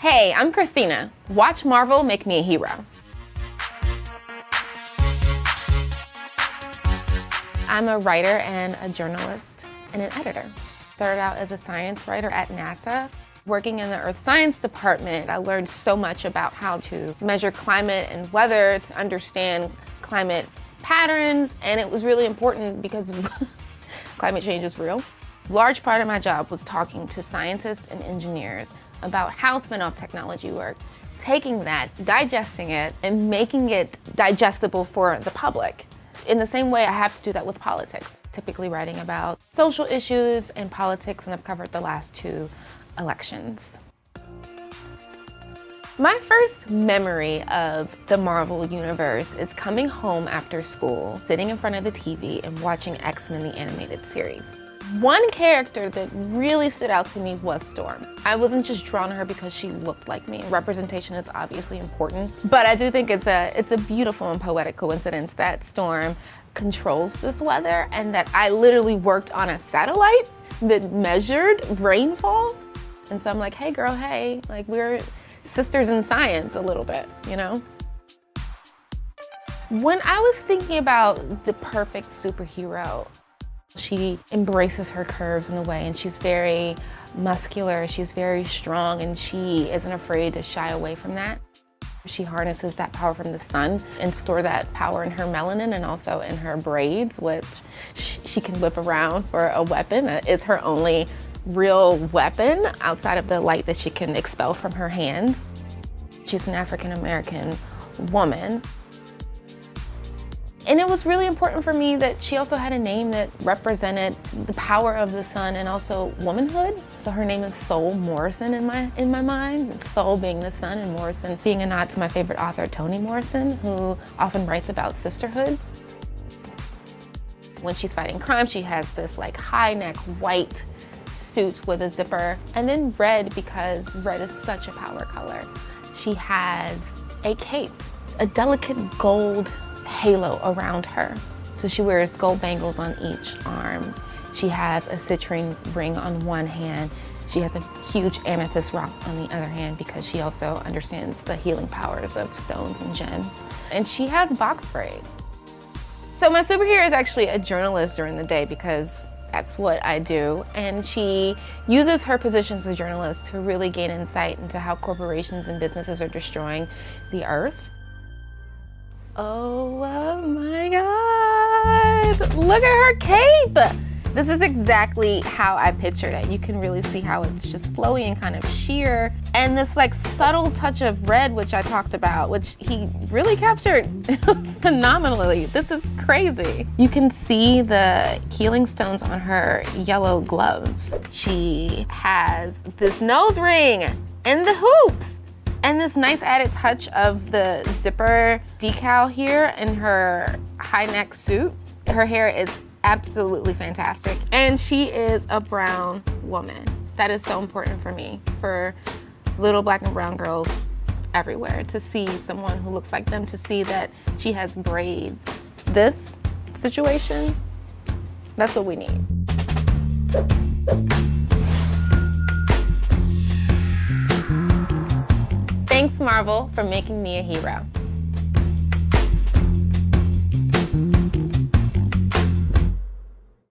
Hey, I'm Christina. Watch Marvel make me a hero. I'm a writer and a journalist and an editor. Started out as a science writer at NASA. Working in the Earth Science Department, I learned so much about how to measure climate and weather, to understand climate patterns, and it was really important because climate change is real. A large part of my job was talking to scientists and engineers about how spin-off technology worked, taking that, digesting it, and making it digestible for the public. In the same way, I have to do that with politics, typically writing about social issues and politics, and I've covered the last 2 elections. My first memory of the Marvel Universe is coming home after school, sitting in front of the TV and watching X-Men the animated series. One character that really stood out to me was Storm. I wasn't just drawn to her because she looked like me. Representation is obviously important, but I do think it's a beautiful and poetic coincidence that Storm controls this weather and that I literally worked on a satellite that measured rainfall. And so I'm like, hey girl, hey, like we're sisters in science a little bit, you know? When I was thinking about the perfect superhero, she embraces her curves in a way, and she's very muscular, she's very strong, and she isn't afraid to shy away from that. She harnesses that power from the sun and store that power in her melanin and also in her braids, which she can whip around for a weapon. It's her only real weapon outside of the light that she can expel from her hands. She's an African-American woman. And it was really important for me that she also had a name that represented the power of the sun and also womanhood. So her name is Sol Morrison in my mind. Sol being the sun and Morrison being a nod to my favorite author, Toni Morrison, who often writes about sisterhood. When she's fighting crime, she has this like high neck white suit with a zipper, and then red because red is such a power color. She has a cape, a delicate gold halo around her. So she wears gold bangles on each arm. She has a citrine ring on one hand. She has a huge amethyst rock on the other hand because she also understands the healing powers of stones and gems. And she has box braids. So my superhero is actually a journalist during the day because that's what I do. And she uses her position as a journalist to really gain insight into how corporations and businesses are destroying the earth. Oh my God, look at her cape. This is exactly how I pictured it. You can really see how it's just flowy and kind of sheer. And this like subtle touch of red, which I talked about, which he really captured phenomenally. This is crazy. You can see the healing stones on her yellow gloves. She has this nose ring and the hoops. And this nice added touch of the zipper decal here in her high neck suit. Her hair is absolutely fantastic. And she is a brown woman. That is so important for me, for little black and brown girls everywhere, to see someone who looks like them, to see that she has braids. This situation, that's what we need. Thanks, Marvel, for making me a hero.